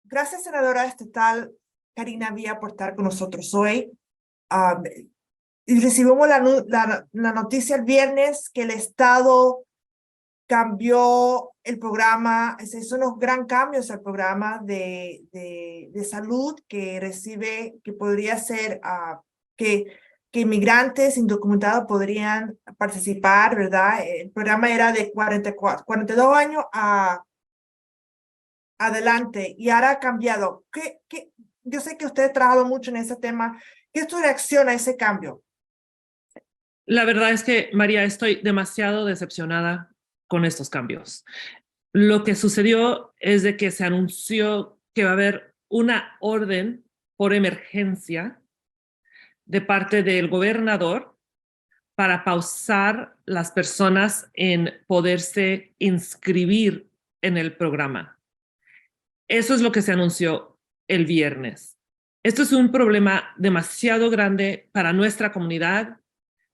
Gracias, senadora estatal Karina Villa, por estar con nosotros hoy. Um, y recibimos la noticia el viernes que el Estado cambió el programa, se hizo unos gran cambios al programa de salud que recibe, que podría ser que inmigrantes indocumentados podrían participar, ¿verdad? El programa era de 42 años adelante y ahora ha cambiado. Yo sé que usted ha trabajado mucho en ese tema. ¿Qué es tu reacción a ese cambio? La verdad es que, María, estoy demasiado decepcionada con estos cambios. Lo que sucedió es de que se anunció que va a haber una orden por emergencia de parte del gobernador para pausar las personas en poderse inscribir en el programa. Eso es lo que se anunció el viernes. Esto es un problema demasiado grande para nuestra comunidad,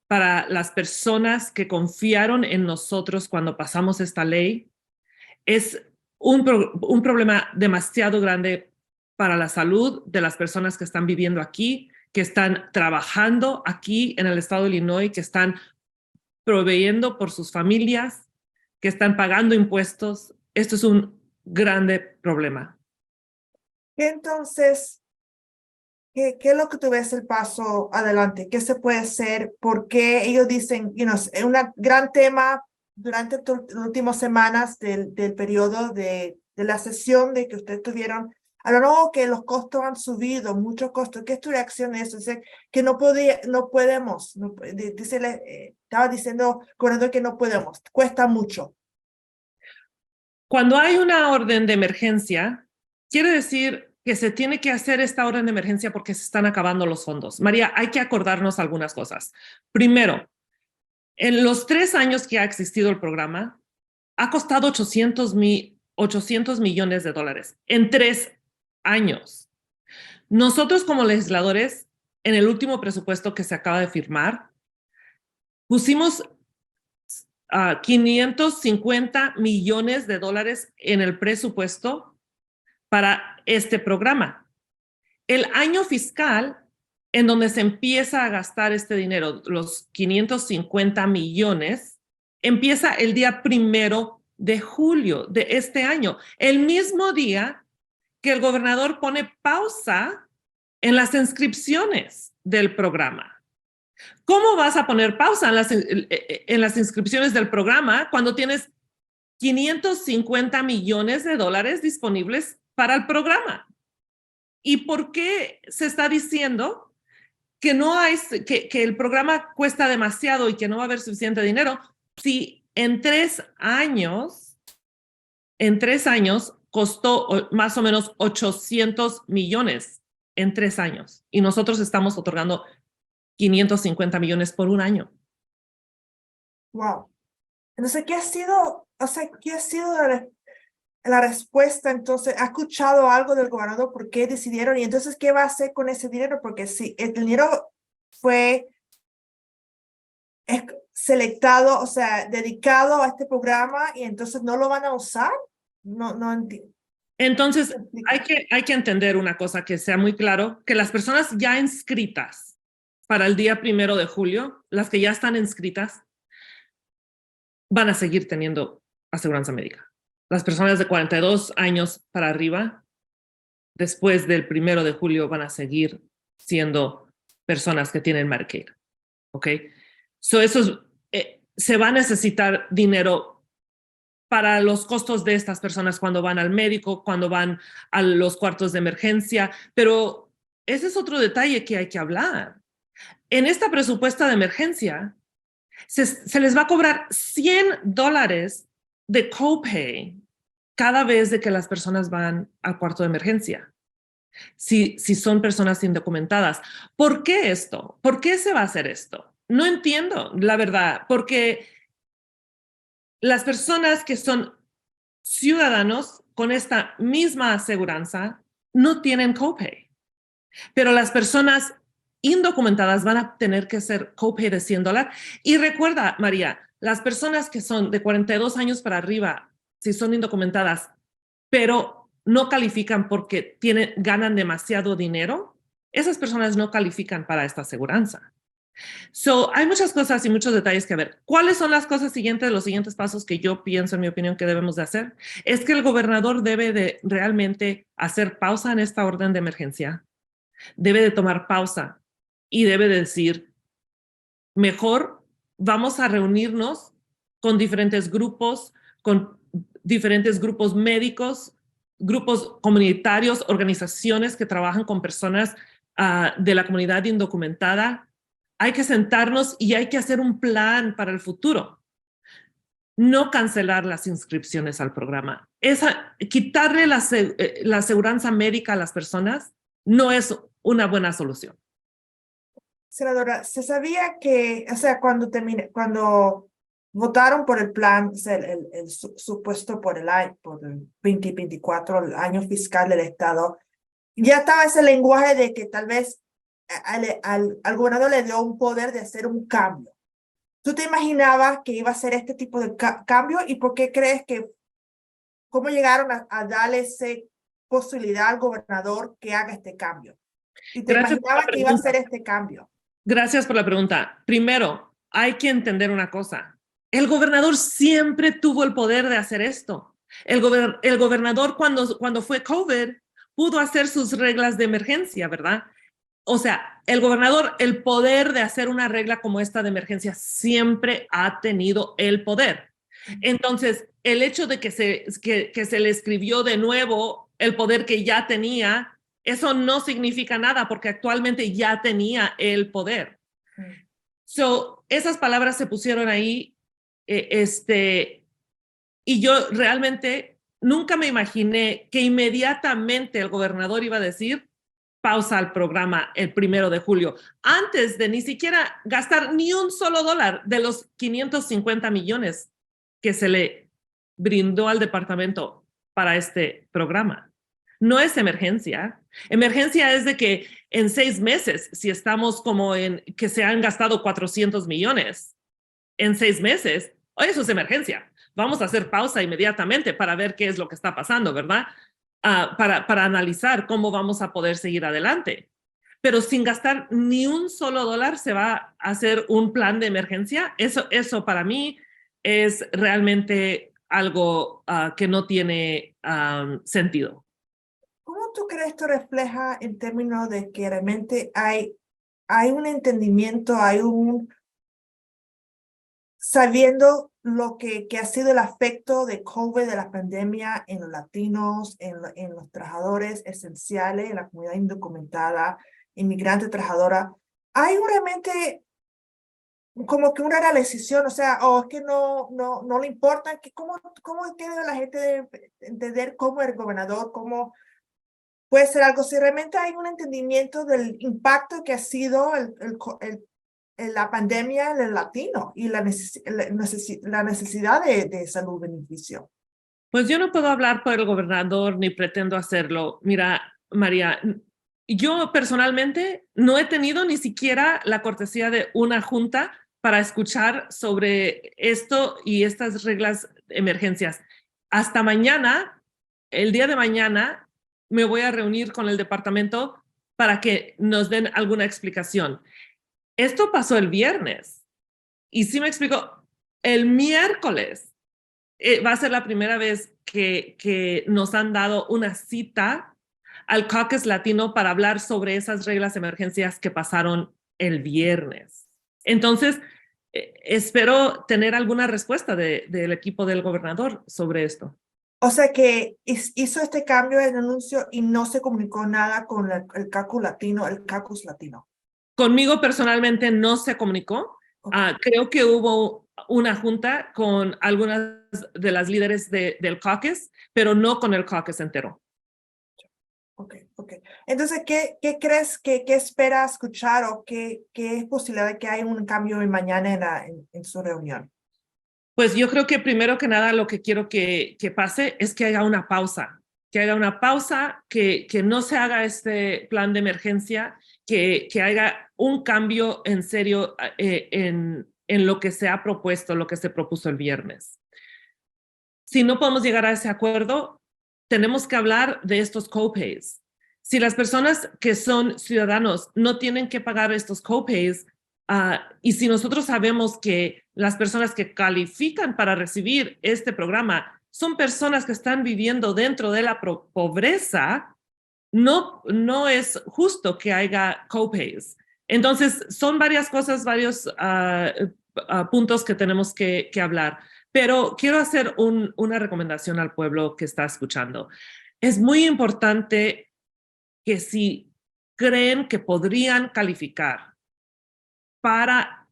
para las personas que confiaron en nosotros cuando pasamos esta ley. Es un problema demasiado grande para la salud de las personas que están viviendo aquí, que están trabajando aquí en el estado de Illinois, que están proveyendo por sus familias, que están pagando impuestos. Esto es un grande problema. Entonces, ¿qué es lo que tú ves el paso adelante? ¿Qué se puede hacer? ¿Por qué ellos dicen, es un gran tema durante las últimas semanas del periodo de la sesión de que ustedes tuvieron? Hablaron que los costos han subido, muchos costos. ¿Qué es tu reacción a eso? Dice que no podemos, estaba diciendo el gobernador que no podemos, cuesta mucho. Cuando hay una orden de emergencia, quiere decir que se tiene que hacer esta orden de emergencia porque se están acabando los fondos. María, hay que acordarnos algunas cosas. Primero, en los 3 años que ha existido el programa, ha costado 800 millones de dólares en 3 años. Nosotros como legisladores, en el último presupuesto que se acaba de firmar, pusimos 550 millones de dólares en el presupuesto para este programa. El año fiscal en donde se empieza a gastar este dinero, los 550 millones, empieza el día 1 de julio de este año, el mismo día que el gobernador pone pausa en las inscripciones del programa. ¿Cómo vas a poner pausa en las inscripciones del programa cuando tienes 550 millones de dólares disponibles para el programa? ¿Y por qué se está diciendo que el programa cuesta demasiado y que no va a haber suficiente dinero si en 3 años costó más o menos 800 millones en 3 años y nosotros estamos otorgando 550 millones por un año? Wow. Entonces, ¿qué ha sido la respuesta? Entonces, ¿ha escuchado algo del gobernador? ¿Por qué decidieron? Y entonces, ¿qué va a hacer con ese dinero? Porque si el dinero fue selectado, o sea, dedicado a este programa y entonces no lo van a usar, no entiendo. Entonces, hay que entender una cosa que sea muy claro, que las personas ya inscritas para el día 1 de julio, las que ya están inscritas, van a seguir teniendo aseguranza médica. Las personas de 42 años para arriba, después del 1 de julio, van a seguir siendo personas que tienen Medicaid. ¿Ok? Se va a necesitar dinero para los costos de estas personas cuando van al médico, cuando van a los cuartos de emergencia, pero ese es otro detalle que hay que hablar. En esta presupuesta de emergencia, se les va a cobrar $100 de copay cada vez de que las personas van al cuarto de emergencia, si son personas indocumentadas. ¿Por qué esto? ¿Por qué se va a hacer esto? No entiendo, la verdad, porque las personas que son ciudadanos con esta misma aseguranza no tienen copay, pero las personas indocumentadas van a tener que hacer copay de $100. Y recuerda, María, las personas que son de 42 años para arriba, si son indocumentadas, pero no califican porque ganan demasiado dinero, esas personas no califican para esta aseguranza. So, hay muchas cosas y muchos detalles que ver. ¿Cuáles son las cosas siguientes, los siguientes pasos que yo pienso, en mi opinión, que debemos de hacer? Es que el gobernador debe de realmente hacer pausa en esta orden de emergencia, debe de tomar pausa y debe de decir, mejor vamos a reunirnos con diferentes grupos médicos, grupos comunitarios, organizaciones que trabajan con personas de la comunidad indocumentada. Hay que sentarnos y hay que hacer un plan para el futuro. No cancelar las inscripciones al programa. Quitarle la aseguranza médica a las personas no es una buena solución. Senadora, se sabía que, o sea, cuando votaron por el plan, o sea, el supuesto por el 2024, el año fiscal del Estado, ya estaba ese lenguaje de que tal vez al gobernador le dio un poder de hacer un cambio. ¿Tú te imaginabas que iba a ser este tipo de cambio? ¿Y por qué crees cómo llegaron a darle esa posibilidad al gobernador que haga este cambio? ¿Y te imaginabas que iba a ser este cambio? Gracias por la pregunta. Primero, hay que entender una cosa. El gobernador siempre tuvo el poder de hacer esto. El gobernador cuando fue COVID pudo hacer sus reglas de emergencia, ¿verdad? O sea, el gobernador, el poder de hacer una regla como esta de emergencia siempre ha tenido el poder. Entonces, el hecho de que se le escribió de nuevo el poder que ya tenía, eso no significa nada porque actualmente ya tenía el poder. So, esas palabras se pusieron ahí, y yo realmente nunca me imaginé que inmediatamente el gobernador iba a decir pausa al programa el 1 de julio, antes de ni siquiera gastar ni un solo dólar de los 550 millones que se le brindó al departamento para este programa. No es emergencia. Emergencia es de que en 6 meses, si estamos como en que se han gastado 400 millones en 6 meses, eso es emergencia. Vamos a hacer pausa inmediatamente para ver qué es lo que está pasando, ¿verdad? Para analizar cómo vamos a poder seguir adelante. Pero sin gastar ni un solo dólar se va a hacer un plan de emergencia. Eso para mí es realmente algo que no tiene sentido. ¿Cómo tú crees esto refleja en términos de que realmente hay un entendimiento, sabiendo lo que ha sido el efecto de COVID, de la pandemia en los latinos, en los trabajadores esenciales, en la comunidad indocumentada, inmigrante trabajadora? ¿Hay realmente como que una decisión, o sea, es que no le importa, cómo debe la gente de entender cómo el gobernador, cómo puede ser algo, si realmente hay un entendimiento del impacto que ha sido la pandemia en el latino y la necesidad de salud beneficio? Pues yo no puedo hablar por el gobernador ni pretendo hacerlo. Mira, María, yo personalmente no he tenido ni siquiera la cortesía de una junta para escuchar sobre esto y estas reglas de emergencias. Hasta mañana, el día de mañana, me voy a reunir con el departamento para que nos den alguna explicación. Esto pasó el viernes y sí me explico, el miércoles va a ser la primera vez que nos han dado una cita al Caucus Latino para hablar sobre esas reglas de emergencias que pasaron el viernes. Entonces, espero tener alguna respuesta del equipo del gobernador sobre esto. O sea que hizo este cambio en el anuncio y no se comunicó nada con el Caucus Latino. Conmigo personalmente no se comunicó. Okay. Creo que hubo una junta con algunas de las líderes del caucus, pero no con el caucus entero. Ok. Entonces, ¿qué crees, qué esperas escuchar o qué es posibilidad de que haya un cambio mañana en su reunión? Pues yo creo que primero que nada lo que quiero que pase es que haya una pausa, que no se haga este plan de emergencia, que haya un cambio en serio en lo que se ha propuesto, lo que se propuso el viernes. Si no podemos llegar a ese acuerdo, tenemos que hablar de estos copays. Si las personas que son ciudadanos no tienen que pagar estos copays, y si nosotros sabemos que las personas que califican para recibir este programa son personas que están viviendo dentro de la pobreza, no es justo que haya copays. Entonces, son varias cosas, varios puntos que tenemos que hablar. Pero quiero hacer una recomendación al pueblo que está escuchando. Es muy importante que si creen que podrían calificar para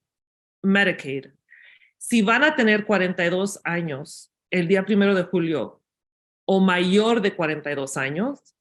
Medicaid, si van a tener 42 años el día 1 de julio o mayor de 42 años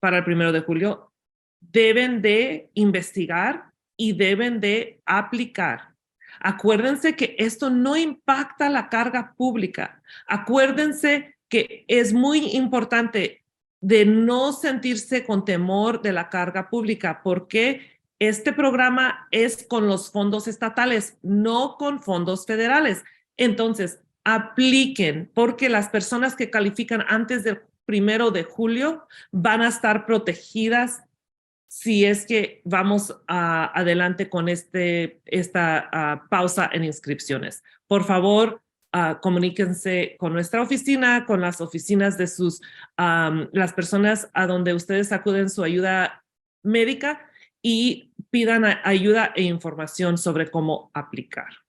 para el 1 de julio, deben de investigar y deben de aplicar. Acuérdense que esto no impacta la carga pública. Acuérdense que es muy importante de no sentirse con temor de la carga pública, porque este programa es con los fondos estatales, no con fondos federales. Entonces, apliquen, porque las personas que califican antes del 1 de julio van a estar protegidas si es que vamos adelante con esta pausa en inscripciones. Por favor, comuníquense con nuestra oficina, con las oficinas de las personas a donde ustedes acuden su ayuda médica y pidan ayuda e información sobre cómo aplicar.